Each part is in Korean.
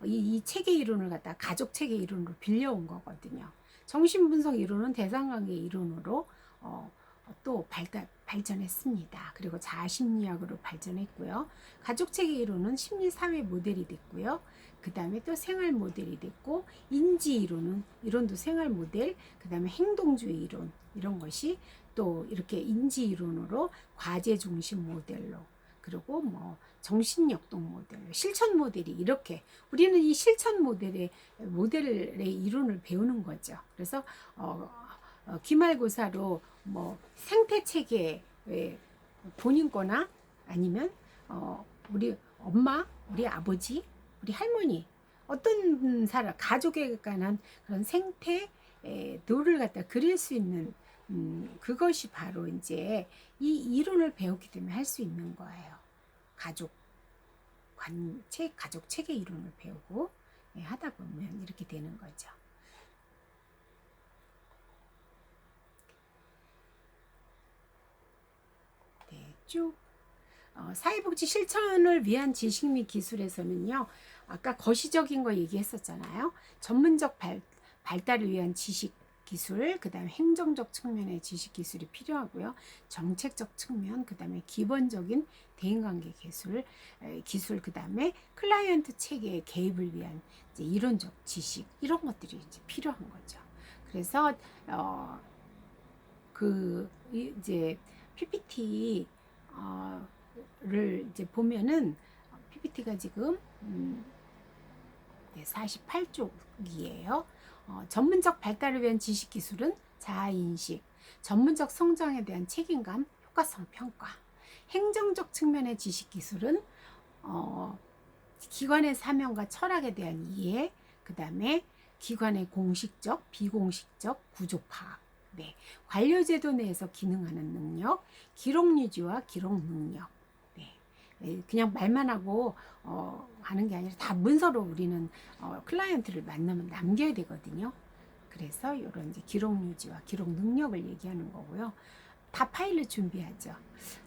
이 체계 이론을 갖다 가족 체계 이론으로 빌려온 거거든요. 정신분석 이론은 대상관계 이론으로 또 발전했습니다. 그리고 자아심리학으로 발전했고요. 가족체계 이론은 심리사회 모델이 됐고요. 그 다음에 또 생활 모델이 됐고, 인지 이론도 생활 모델, 그 다음에 행동주의 이론, 이런 것이 또 이렇게 인지 이론으로 과제 중심 모델로, 그리고 뭐 정신역동 모델, 실천 모델이 이렇게, 우리는 이 실천 모델의 이론을 배우는 거죠. 그래서 기말고사로 뭐 생태 체계, 본인 거나 아니면 우리 엄마, 우리 아버지, 우리 할머니, 어떤 사람, 가족에 관한 그런 생태 를 갖다 그릴 수 있는 그것이 바로 이제 이 이론을 배웠기 때문에 할 수 있는 거예요. 가족 체계 이론을 배우고 하다 보면 이렇게 되는 거죠. 네, 쭉 사회복지 실천을 위한 지식 및 기술에서는요, 아까 거시적인 거 얘기했었잖아요. 전문적 발달을 위한 지식 기술, 그 다음에 행정적 측면의 지식 기술이 필요하고요. 정책적 측면, 그 다음에 기본적인 대인관계 기술, 그 다음에 클라이언트 체계의 개입을 위한 이제 이론적 지식, 이런 것들이 이제 필요한 거죠. 그래서 이제 PPT 를 이제 보면은 PPT가 지금 48쪽이에요. 전문적 발달을 위한 지식 기술은 자아인식, 전문적 성장에 대한 책임감, 효과성 평가. 행정적 측면의 지식 기술은 기관의 사명과 철학에 대한 이해, 그 다음에 기관의 공식적, 비공식적 구조 파악. 네, 관료제도 내에서 기능하는 능력, 기록 유지와 기록 능력. 네, 그냥 말만 하고 하는 게 아니라 다 문서로 우리는 클라이언트를 만나면 남겨야 되거든요. 그래서 이런 이제 기록 유지와 기록 능력을 얘기하는 거고요. 다 파일을 준비하죠.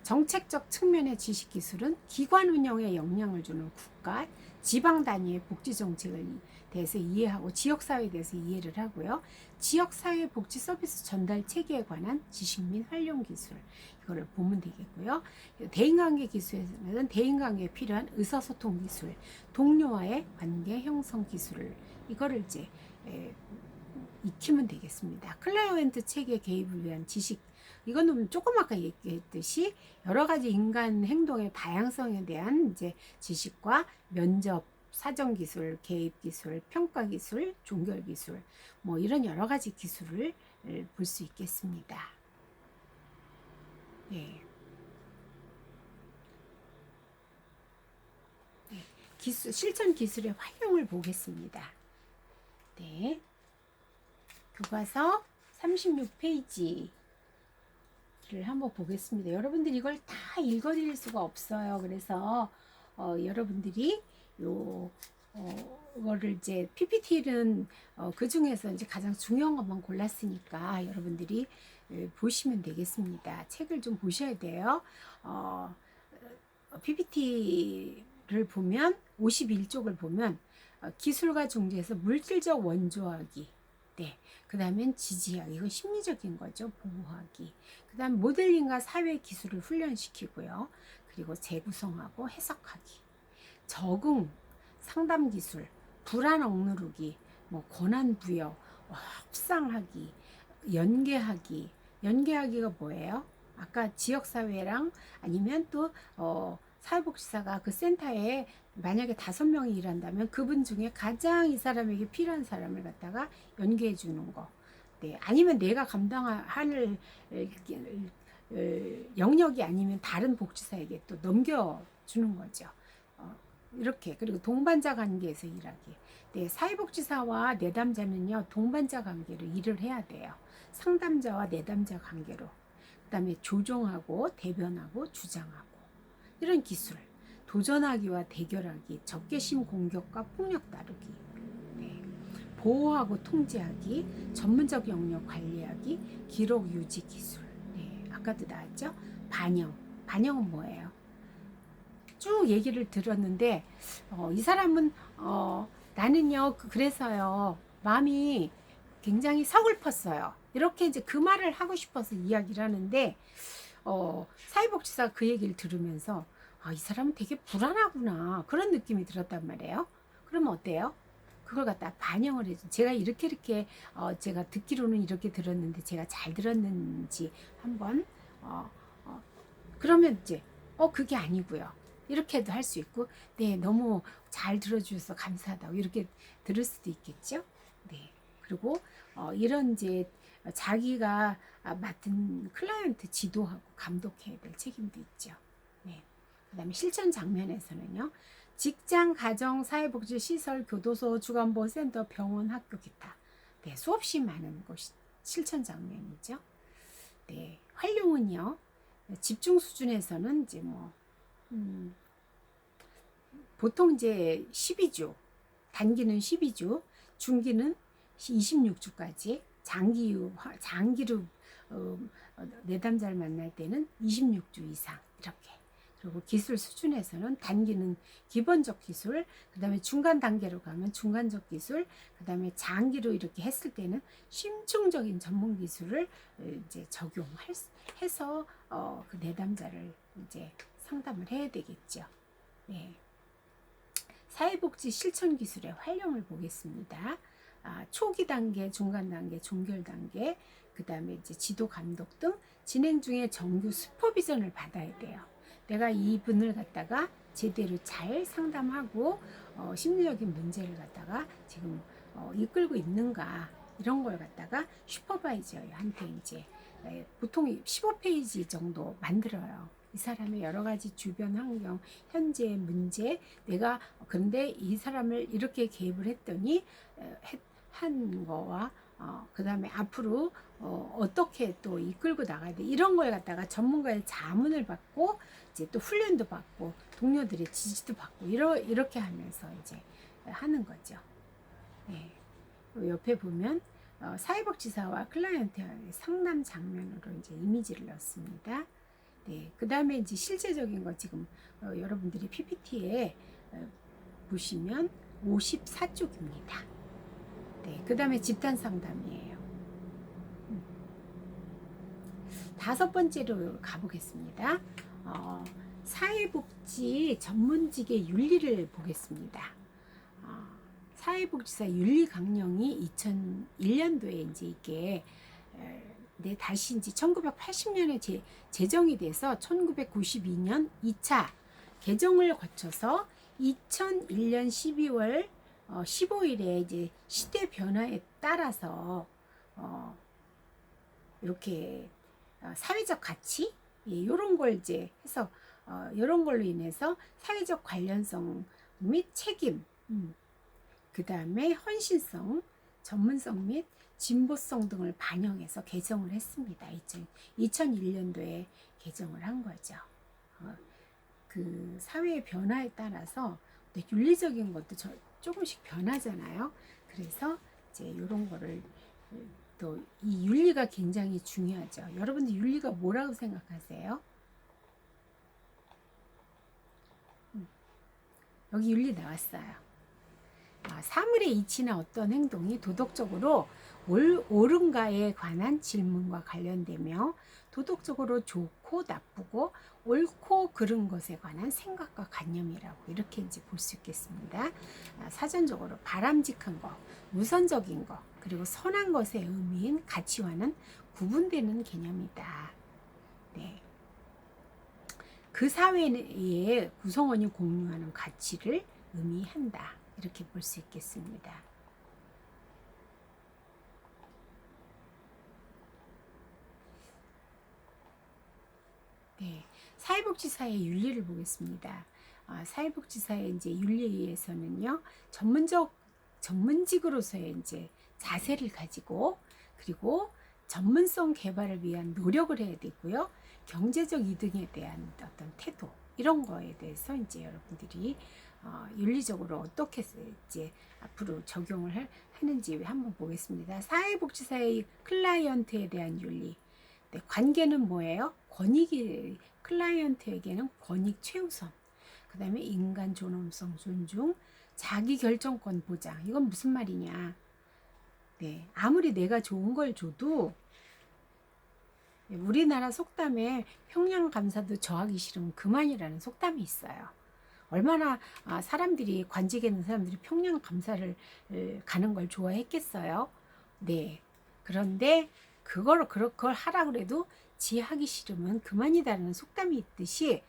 정책적 측면의 지식 기술은 기관 운영에 영향을 주는 국가, 지방 단위의 복지 정책을 대해서 이해하고 지역사회에 대해서 이해를 하고요. 지역사회 복지 서비스 전달 체계에 관한 지식 및 활용 기술, 이거를 보면 되겠고요. 대인관계 기술에서는 대인관계에 필요한 의사소통 기술, 동료와의 관계 형성 기술을 이거를 이제 익히면 되겠습니다. 클라이언트 체계 개입을 위한 지식, 이거는 조금 아까 얘기했듯이 여러 가지 인간 행동의 다양성에 대한 이제 지식과 면접, 사정 기술, 개입 기술, 평가 기술, 종결 기술, 뭐 이런 여러 가지 기술을 볼 수 있겠습니다. 네. 네. 실천 기술의 활용을 보겠습니다. 네. 교과서 36페이지를 한번 보겠습니다. 여러분들 이걸 다 읽어드릴 수가 없어요. 그래서 여러분들이 이거를 이제 PPT는 그 중에서 이제 가장 중요한 것만 골랐으니까 여러분들이 보시면 되겠습니다. 책을 좀 보셔야 돼요. PPT를 보면 51쪽을 보면 기술과 종지에서 물질적 원조하기, 네, 그 다음엔 지지하기, 이건 심리적인 거죠. 보호하기. 그 다음 모델링과 사회 기술을 훈련시키고요. 그리고 재구성하고 해석하기, 적응, 상담 기술, 불안 억누르기, 뭐 권한 부여, 협상하기, 연계하기가 뭐예요? 아까 지역사회랑 아니면 또 사회복지사가 그 센터에 만약에 5명이 일한다면 그분 중에 가장 이 사람에게 필요한 사람을 갖다가 연계해 주는 거. 네, 아니면 내가 감당할 영역이 아니면 다른 복지사에게 또 넘겨주는 거죠. 이렇게. 그리고 동반자 관계에서 일하기. 네, 사회복지사와 내담자는요, 동반자 관계로 일을 해야 돼요. 상담자와 내담자 관계로. 그 다음에 조종하고 대변하고 주장하고, 이런 기술. 도전하기와 대결하기, 적개심 공격과 폭력 다루기, 네. 보호하고 통제하기, 전문적 영역 관리하기, 기록 유지 기술. 네, 아까도 나왔죠? 반영은 뭐예요? 쭉 얘기를 들었는데 이 사람은 나는요, 그래서요, 마음이 굉장히 서글펐어요. 이렇게 이제 그 말을 하고 싶어서 이야기를 하는데, 사회복지사가 그 얘기를 들으면서, 아, 이 사람은 되게 불안하구나. 그런 느낌이 들었단 말이에요. 그러면 어때요? 그걸 갖다 반영을 해줘. 제가 이렇게, 제가 듣기로는 이렇게 들었는데, 제가 잘 들었는지 한번, 어, 그러면 이제, 그게 아니고요. 이렇게도 할 수 있고, 네, 너무 잘 들어주셔서 감사하다고 이렇게 들을 수도 있겠죠. 네. 그리고 이런 이제 자기가 맡은 클라이언트 지도하고 감독해야 될 책임도 있죠. 네. 그다음에 실천 장면에서는요. 직장, 가정, 사회복지 시설, 교도소, 주간보호센터, 병원, 학교, 기타. 네, 수없이 많은 곳이 실천 장면이죠. 네, 활용은요. 집중 수준에서는 이제 보통 이제 12주, 단기는 12주, 중기는 26주까지, 장기로 내담자를 만날 때는 26주 이상 이렇게. 그리고 기술 수준에서는 단기는 기본적 기술, 그 다음에 중간 단계로 가면 중간적 기술, 그 다음에 장기로 이렇게 했을 때는 심층적인 전문 기술을 이제 적용해서 그 내담자를 이제 상담을 해야 되겠죠. 네. 사회복지 실천 기술의 활용을 보겠습니다. 초기 단계, 중간 단계, 종결 단계, 그 다음에 이제 지도 감독 등 진행 중에 정규 슈퍼비전을 받아야 돼요. 내가 이분을 갖다가 제대로 잘 상담하고 심리적인 문제를 갖다가 지금 이끌고 있는가 이런 걸 갖다가 슈퍼바이저한테 이제 보통 15페이지 정도 만들어요. 이 사람의 여러 가지 주변 환경, 현재 문제, 내가 근데 이 사람을 이렇게 개입을 했더니 한 거와 그 다음에 앞으로 어떻게 또 이끌고 나가야 돼 이런 걸 갖다가 전문가의 자문을 받고 이제 또 훈련도 받고 동료들의 지지도 받고 이렇게 하면서 이제 하는 거죠. 네. 옆에 보면 사회복지사와 클라이언트의 상담 장면으로 이제 이미지를 넣습니다. 네, 그 다음에 이제 실제적인 거 지금 여러분들이 PPT에 보시면 54쪽입니다. 네, 그 다음에 집단 상담이에요. 5번째로 가보겠습니다. 사회복지 전문직의 윤리를 보겠습니다. 사회복지사 윤리 강령이 2001년도에 이제 이게 다시 이제 1980년에 제정이 돼서 1992년 2차 개정을 거쳐서 2001년 12월 15일에 이제 시대 변화에 따라서 이렇게 사회적 가치 이런 걸 이제 해서 이런 걸로 인해서 사회적 관련성 및 책임, 그 다음에 헌신성, 전문성 및 진보성 등을 반영해서 개정을 했습니다. 2001년도에 개정을 한 거죠. 그 사회의 변화에 따라서 윤리적인 것도 조금씩 변하잖아요. 그래서 이제 이런 거를 또 이 윤리가 굉장히 중요하죠. 여러분들 윤리가 뭐라고 생각하세요? 여기 윤리 나왔어요. 사물의 이치나 어떤 행동이 도덕적으로 옳은가에 관한 질문과 관련되며 도덕적으로 좋고 나쁘고 옳고 그른 것에 관한 생각과 관념이라고 이렇게 이제 볼 수 있겠습니다. 사전적으로 바람직한 것, 우선적인 것, 그리고 선한 것의 의미인 가치와는 구분되는 개념이다. 네. 그 사회의 구성원이 공유하는 가치를 의미한다. 이렇게 볼 수 있겠습니다. 네, 사회복지사의 윤리를 보겠습니다. 사회복지사의 이제 윤리에서는요, 전문직으로서의 이제 자세를 가지고 그리고 전문성 개발을 위한 노력을 해야 되고요, 경제적 이득에 대한 어떤 태도 이런 거에 대해서 이제 여러분들이 윤리적으로 어떻게 이제 앞으로 적용을 하는지 한번 보겠습니다. 사회복지사의 클라이언트에 대한 윤리. 네, 관계는 뭐예요? 클라이언트에게는 권익 최우선. 그 다음에 인간 존엄성 존중, 자기 결정권 보장. 이건 무슨 말이냐? 네, 아무리 내가 좋은 걸 줘도 우리나라 속담에 평양 감사도 저하기 싫으면 그만이라는 속담이 있어요. 얼마나 사람들이 관직에 있는 사람들이 평양 감사를 가는 걸 좋아했겠어요. 네. 그런데 그걸 하라 그래도 지 하기 싫으면 그만이다라는 속담이 있듯이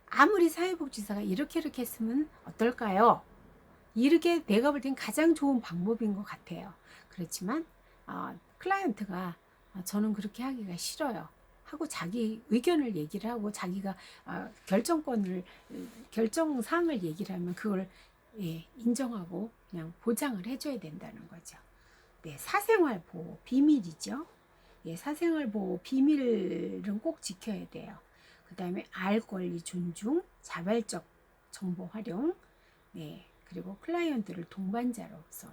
아무리 사회복지사가 이렇게 했으면 어떨까요? 이렇게 내가 볼 땐 가장 좋은 방법인 것 같아요. 그렇지만 클라이언트가 저는 그렇게 하기가 싫어요 하고 자기 의견을 얘기를 하고 자기가 결정사항을 얘기를 하면 그걸 인정하고 그냥 보장을 해줘야 된다는 거죠. 네, 사생활 보호 비밀이죠. 사생활 보호 비밀은 꼭 지켜야 돼요. 그 다음에 알 권리 존중, 자발적 정보 활용, 네, 그리고 클라이언트를 동반자로서,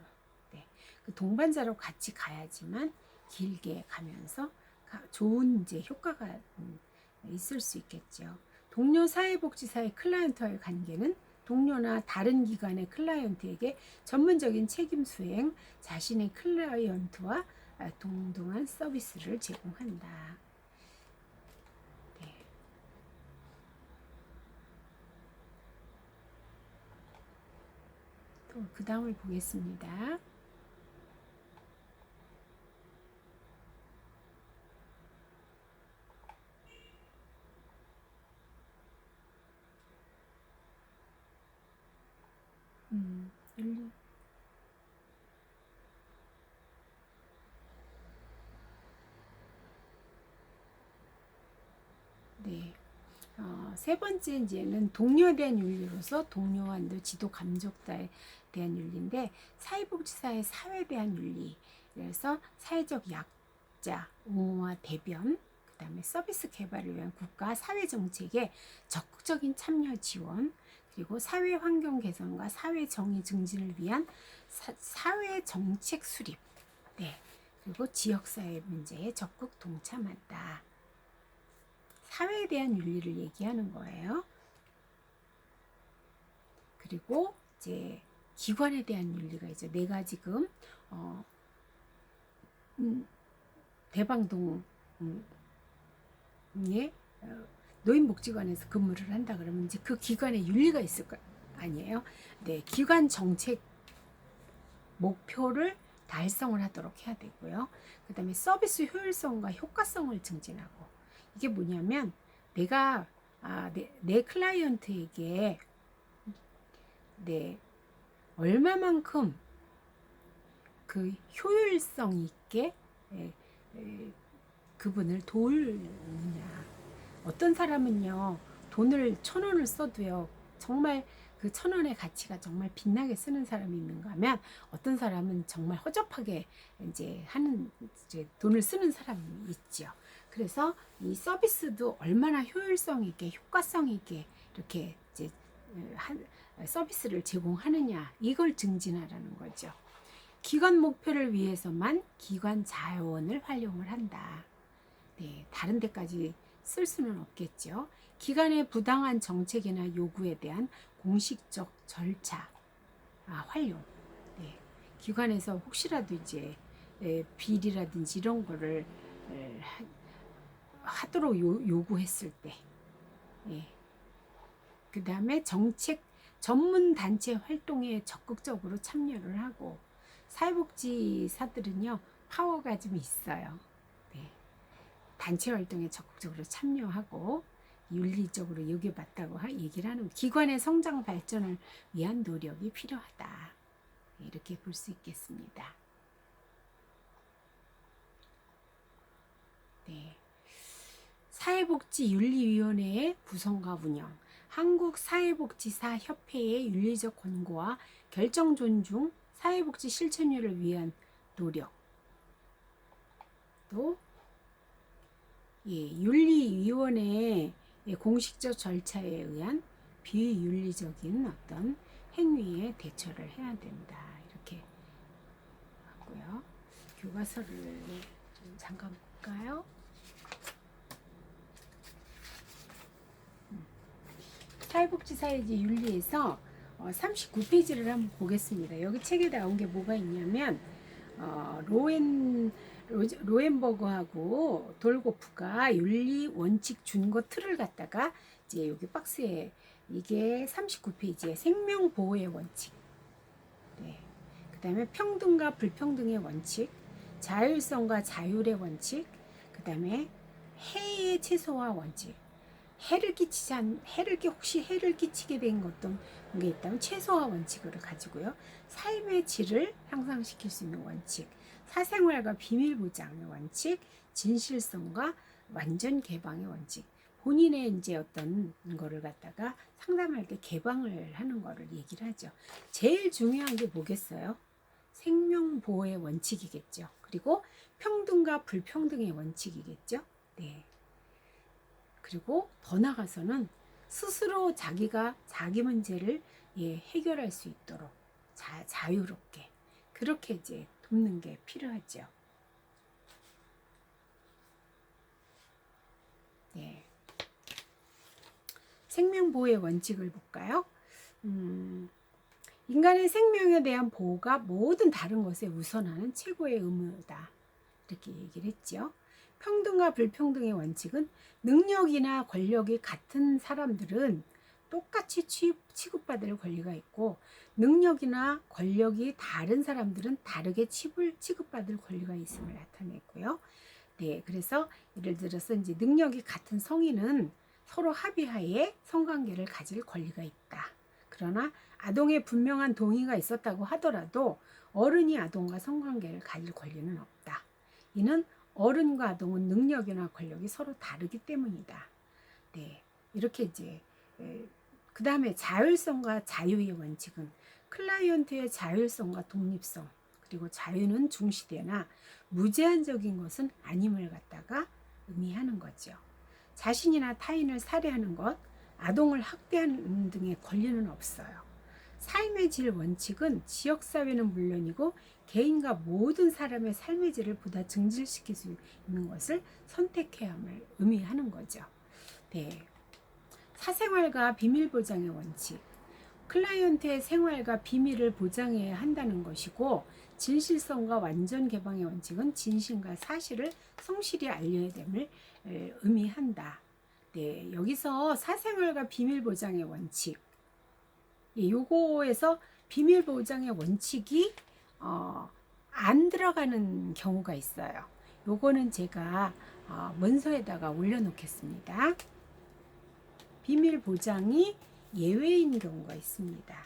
네, 그 동반자로 같이 가야지만 길게 가면서 좋은 이제 효과가 있을 수 있겠죠. 동료 사회복지사의 클라이언트와의 관계는 동료나 다른 기관의 클라이언트에게 전문적인 책임 수행, 자신의 클라이언트와 동등한 서비스를 제공한다. 네. 또 그 다음을 보겠습니다. 윤리. 네. 세 번째 이제는 동료에 대한 윤리로서 동료와도 지도 감독자에 대한 윤리인데 사회복지사의 사회에 대한 윤리. 그래서 사회적 약자, 옹호와 대변, 그 다음에 서비스 개발을 위한 국가 사회 정책에 적극적인 참여 지원, 그리고 사회 환경 개선과 사회 정의 증진을 위한 사회 정책 수립, 네, 그리고 지역사회 문제에 적극 동참한다. 사회에 대한 윤리를 얘기하는 거예요. 그리고 이제 기관에 대한 윤리가 이제 내가 지금 대방동에 노인복지관에서 근무를 한다 그러면 이제 그 기관에 윤리가 있을 거 아니에요. 네, 기관 정책 목표를 달성을 하도록 해야 되고요. 그 다음에 서비스 효율성과 효과성을 증진하고, 이게 뭐냐면 내가 내 클라이언트에게 얼마만큼 그 효율성 있게 그분을 도우느냐. 어떤 사람은요 돈을 1,000원을 써도요 정말 그 1,000원의 가치가 정말 빛나게 쓰는 사람이 있는가 하면 어떤 사람은 정말 허접하게 이제 돈을 쓰는 사람이 있죠. 그래서 이 서비스도 얼마나 효율성 있게 효과성 있게 이렇게 이제 서비스를 제공하느냐, 이걸 증진하라는 거죠. 기관 목표를 위해서만 기관 자원을 활용을 한다. 네, 다른 데까지 쓸 수는 없겠죠. 기관의 부당한 정책이나 요구에 대한 공식적 절차 활용. 네, 기관에서 혹시라도 이제 비리라든지 이런 거를 하도록 요구했을 때, 그 다음에 정책 전문 단체 활동에 적극적으로 참여를 하고, 사회복지사들은요 파워가 좀 있어요. 네, 단체 활동에 적극적으로 참여하고 윤리적으로 여기에 맞다고 얘기를 하는, 기관의 성장 발전을 위한 노력이 필요하다, 이렇게 볼 수 있겠습니다. 네, 사회복지윤리위원회의 구성과 운영, 한국사회복지사 협회의 윤리적 권고와 결정 존중, 사회복지 실천율을 위한 노력, 또 윤리위원회의 공식적 절차에 의한 비윤리적인 어떤 행위에 대처를 해야 된다, 이렇게 하고요. 교과서를 좀 잠깐 볼까요? 사회복지사의 윤리에서 39페이지를 한번 보겠습니다. 여기 책에 나온 게 뭐가 있냐면 로엔버그하고 돌고프가 윤리 원칙 준거 틀을 갖다가 이제 여기 박스에 이게 39페이지에 생명 보호의 원칙, 네. 그다음에 평등과 불평등의 원칙, 자율성과 자율의 원칙, 그다음에 해의 최소화 원칙. 혹시 해를 끼치게 된 어떤 게 있다면 최소화 원칙을 가지고요. 삶의 질을 향상시킬 수 있는 원칙, 사생활과 비밀 보장의 원칙, 진실성과 완전 개방의 원칙. 본인의 이제 어떤 거를 갖다가 상담할 때 개방을 하는 거를 얘기를 하죠. 제일 중요한 게 뭐겠어요? 생명 보호의 원칙이겠죠. 그리고 평등과 불평등의 원칙이겠죠. 네. 그리고 더 나아가서는 스스로 자기가 자기 문제를 해결할 수 있도록 자유롭게 그렇게 이제 돕는 게 필요하죠. 네. 생명보호의 원칙을 볼까요? 인간의 생명에 대한 보호가 모든 다른 것에 우선하는 최고의 의무다. 이렇게 얘기를 했죠. 평등과 불평등의 원칙은 능력이나 권력이 같은 사람들은 똑같이 취급받을 권리가 있고 능력이나 권력이 다른 사람들은 다르게 취급받을 권리가 있음을 나타냈고요. 네, 그래서 예를 들어서 이제 능력이 같은 성인은 서로 합의하에 성관계를 가질 권리가 있다. 그러나 아동의 분명한 동의가 있었다고 하더라도 어른이 아동과 성관계를 가질 권리는 없다. 이는 어른과 아동은 능력이나 권력이 서로 다르기 때문이다. 네, 이렇게 이제 그 다음에 자율성과 자유의 원칙은 클라이언트의 자율성과 독립성 그리고 자유는 중시되나 무제한적인 것은 아님을 갖다가 의미하는 거죠. 자신이나 타인을 살해하는 것, 아동을 학대하는 등의 권리는 없어요. 삶의 질 원칙은 지역사회는 물론이고 개인과 모든 사람의 삶의 질을 보다 증진시킬 수 있는 것을 선택해야 함을 의미하는 거죠. 네. 사생활과 비밀 보장의 원칙. 클라이언트의 생활과 비밀을 보장해야 한다는 것이고 진실성과 완전 개방의 원칙은 진실과 사실을 성실히 알려야 됨을 의미한다. 네, 여기서 사생활과 비밀 보장의 원칙. 요거에서 비밀 보장의 원칙이 안 들어가는 경우가 있어요. 요거는 제가 문서에다가 올려놓겠습니다. 비밀 보장이 예외인 경우가 있습니다.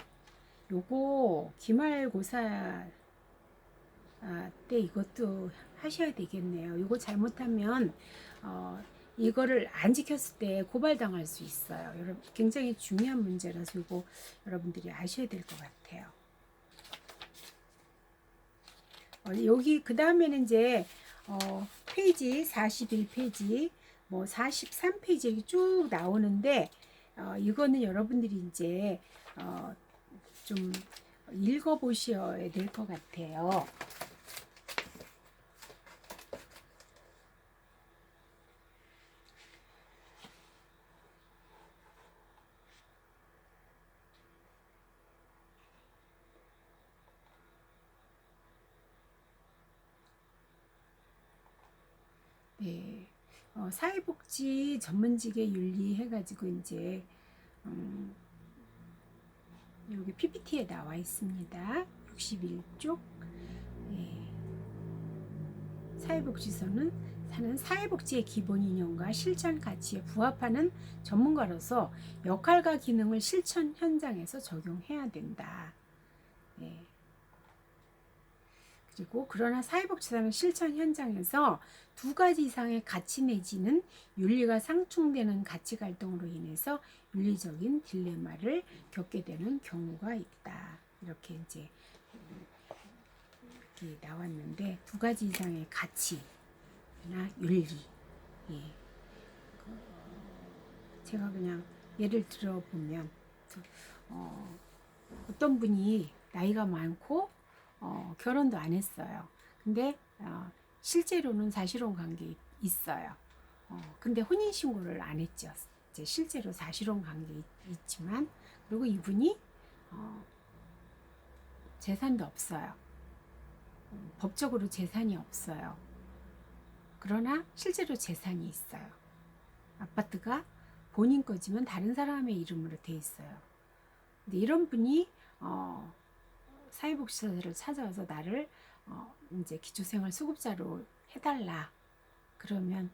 요거 기말고사 때 이것도 하셔야 되겠네요. 이거 잘못하면 이거를 안 지켰을 때 고발당할 수 있어요. 여러분 굉장히 중요한 문제라서 이거 여러분들이 아셔야 될 것 같아요. 여기 그 다음에는 이제 페이지 41페이지 뭐 43페이지 쭉 나오는데 이거는 여러분들이 이제 좀 읽어보셔야 될 것 같아요. 네, 사회복지 전문직의 윤리 해가지고 이제 여기 PPT에 나와 있습니다. 61쪽. 네. 사회복지서는 사회복지의 기본 이념과 실천 가치에 부합하는 전문가로서 역할과 기능을 실천 현장에서 적용해야 된다. 네. 그리고 그러나 사회복지사는 실천 현장에서 두 가지 이상의 가치 내지는 윤리가 상충되는 가치 갈등으로 인해서 윤리적인 딜레마를 겪게 되는 경우가 있다. 이렇게 이제 이렇게 나왔는데 두 가지 이상의 가치나 윤리. 예. 제가 그냥 예를 들어 보면 어떤 분이 나이가 많고 결혼도 안 했어요. 근데 실제로는 사실혼 관계 있어요. 근데 혼인 신고를 안 했죠. 이제 실제로 사실혼 관계 있지만 그리고 이분이 어, 재산도 없어요. 법적으로 재산이 없어요. 그러나 실제로 재산이 있어요. 아파트가 본인 거지만 다른 사람의 이름으로 돼 있어요. 근데 이런 분이 사회복지사를 찾아와서 나를 이제 기초생활 수급자로 해달라. 그러면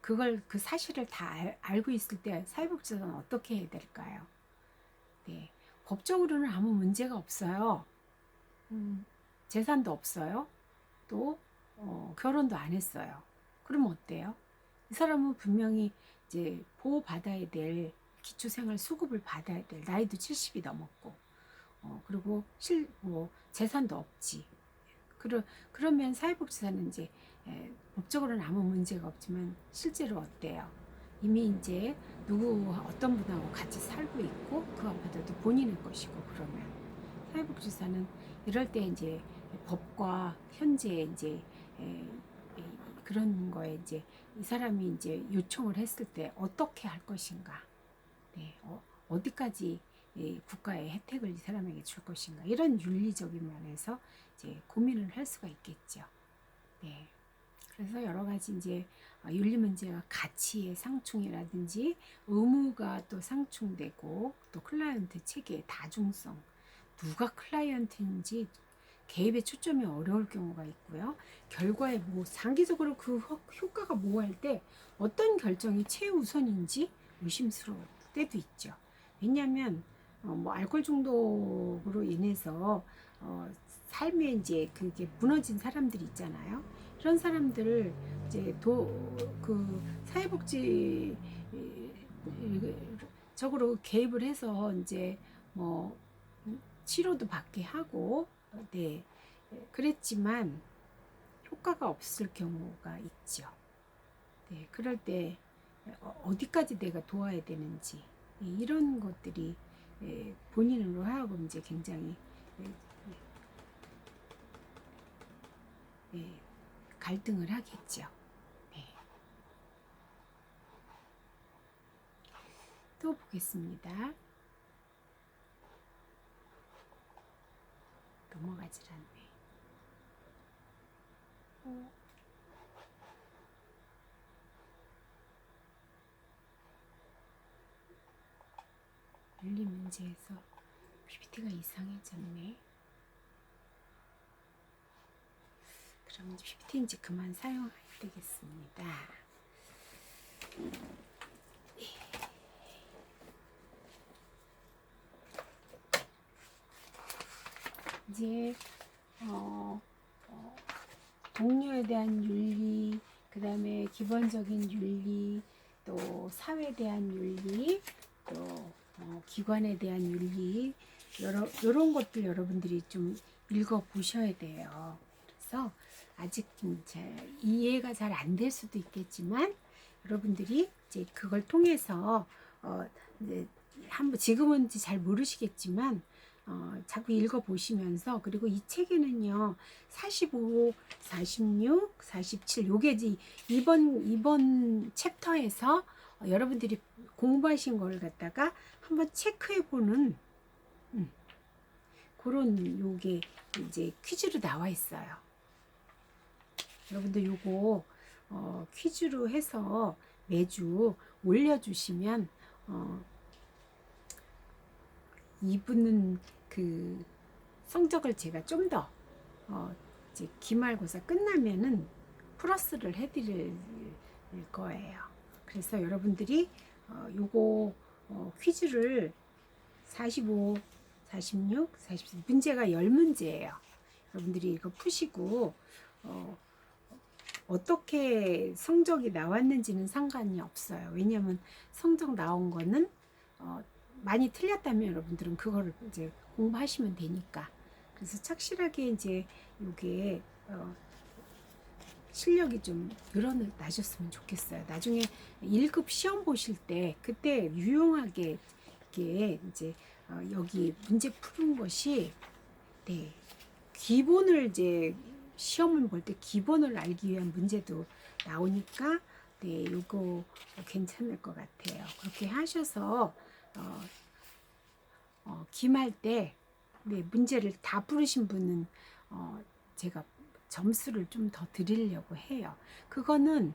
그걸 그 사실을 다 알고 있을 때 사회복지사는 어떻게 해야 될까요? 네, 법적으로는 아무 문제가 없어요. 재산도 없어요. 또 결혼도 안 했어요. 그럼 어때요? 이 사람은 분명히 이제 보호받아야 될 기초생활 수급을 받아야 될 나이도 70이 넘었고 그리고 재산도 없지. 그러면 사회복지사는 이제 법적으로는 아무 문제가 없지만 실제로 어때요? 이미 이제 어떤 분하고 같이 살고 있고 그 아파트도 본인의 것이고 그러면 사회복지사는 이럴 때 이제 법과 현재 이제 그런 거에 이제 이 사람이 이제 요청을 했을 때 어떻게 할 것인가, 네, 어디까지 국가의 혜택을 이 사람에게 줄 것인가 이런 윤리적인 면에서 이제 고민을 할 수가 있겠죠. 네. 그래서 여러 가지 이제 윤리 문제와 가치의 상충이라든지 의무가 또 상충되고 또 클라이언트 체계의 다중성, 누가 클라이언트인지 개입의 초점이 어려울 경우가 있고요. 결과에 장기적으로 그 효과가 할 때 어떤 결정이 최우선인지 의심스러울 때도 있죠. 왜냐하면 알코올 중독으로 인해서 삶에 이제 그게 무너진 사람들이 있잖아요. 이런 사람들을 이제 그 사회복지 적으로 개입을 해서 이제 뭐 치료도 받게 하고 네 그랬지만 효과가 없을 경우가 있죠. 네 그럴 때 어디까지 내가 도와야 되는지 이런 것들이 본인으로 하여금 이제 굉장히 갈등을 하겠죠. 네. 또 보겠습니다. 넘어가질 않네. 윤리 문제에서 PPT가 이상해졌네. 그럼 PPT 이제 그만 사용해야 되겠습니다. 이제 동료에 대한 윤리, 그 다음에 기본적인 윤리, 또 사회에 대한 윤리, 또 기관에 대한 윤리, 이런 것들 여러분들이 좀 읽어보셔야 돼요. 그래서 아직 이해가 잘 안 될 수도 있겠지만 여러분들이 이제 그걸 통해서 이제 한번 지금은 잘 모르시겠지만 자꾸 읽어보시면서 그리고 이 책에는요 45, 46, 47 요게 이제 이번 챕터에서 여러분들이 공부하신 걸 갖다가 한번 체크해보는 그런 요게 이제 퀴즈로 나와 있어요. 여러분들 요거 퀴즈로 해서 매주 올려주시면 이분은 그 성적을 제가 좀 더 이제 기말고사 끝나면은 플러스를 해드릴 거예요. 그래서 여러분들이 요거 퀴즈를 45, 46, 47 문제가 10문제예요. 여러분들이 이거 푸시고 어떻게 성적이 나왔는지는 상관이 없어요. 왜냐하면 성적 나온 거는 많이 틀렸다면 여러분들은 그거를 이제 공부하시면 되니까. 그래서 착실하게 이제 이게 실력이 좀 늘어나셨으면 좋겠어요. 나중에 1급 시험 보실 때 그때 유용하게 이게 이제 여기 문제 푸는 것이 네 기본을 이제 시험을 볼 때 기본을 알기 위한 문제도 나오니까 네 이거 괜찮을 것 같아요. 그렇게 하셔서 기말 때 네, 문제를 다 풀으신 분은 제가 점수를 좀 더 드리려고 해요. 그거는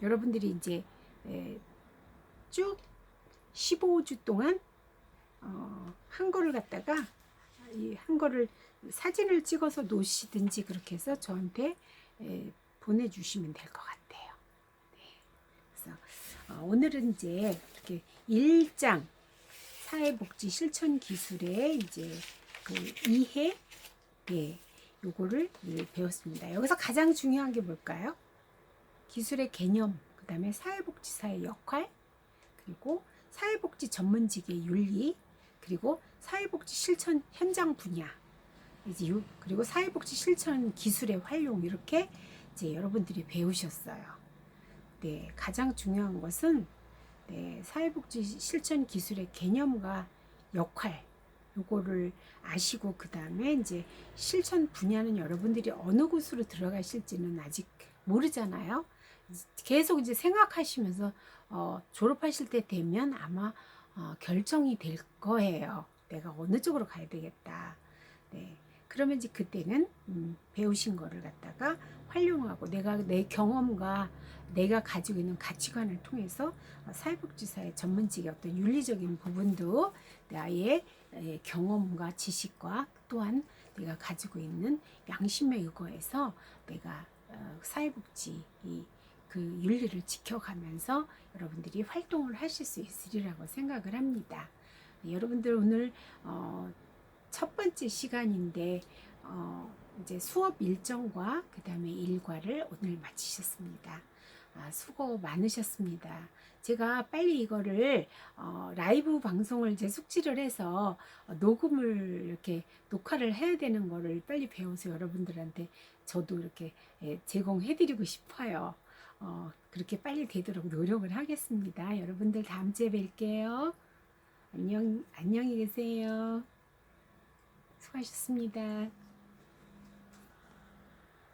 여러분들이 이제 쭉 15주 동안 한 거를 갖다가 이 한 거를 사진을 찍어서 놓으시든지 그렇게 해서 저한테 보내주시면 될 것 같아요. 네. 그래서 오늘은 이제 이렇게 1장 사회복지 실천 기술의 이제 그 이해, 네, 요거를 배웠습니다. 여기서 가장 중요한 게 뭘까요? 기술의 개념, 그 다음에 사회복지사의 역할, 그리고 사회복지 전문직의 윤리, 그리고 사회복지 실천 현장 분야, 이제 그리고 사회복지 실천 기술의 활용, 이렇게 이제 여러분들이 배우셨어요. 네, 가장 중요한 것은 네, 사회복지 실천 기술의 개념과 역할, 요거를 아시고 그 다음에 이제 실천 분야는 여러분들이 어느 곳으로 들어가실지는 아직 모르잖아요. 계속 이제 생각하시면서 졸업하실 때 되면 아마 결정이 될 거예요. 내가 어느 쪽으로 가야 되겠다. 네. 그러면 이제 그때는 배우신 거를 갖다가 활용하고 내가 내 경험과 내가 가지고 있는 가치관을 통해서 사회복지사의 전문직의 어떤 윤리적인 부분도 나의 경험과 지식과 또한 내가 가지고 있는 양심에 의거해서 내가 사회복지 그 윤리를 지켜가면서 여러분들이 활동을 하실 수 있으리라고 생각을 합니다. 여러분들 오늘 첫 번째 시간인데 이제 수업 일정과 그 다음에 일과를 오늘 마치셨습니다. 수고 많으셨습니다. 제가 빨리 이거를 라이브 방송을 이제 숙지를 해서 녹음을 이렇게 녹화를 해야 되는 거를 빨리 배워서 여러분들한테 저도 이렇게 제공해드리고 싶어요. 그렇게 빨리 되도록 노력을 하겠습니다. 여러분들 다음 주에 뵐게요. 안녕히 계세요. 수고하셨습니다.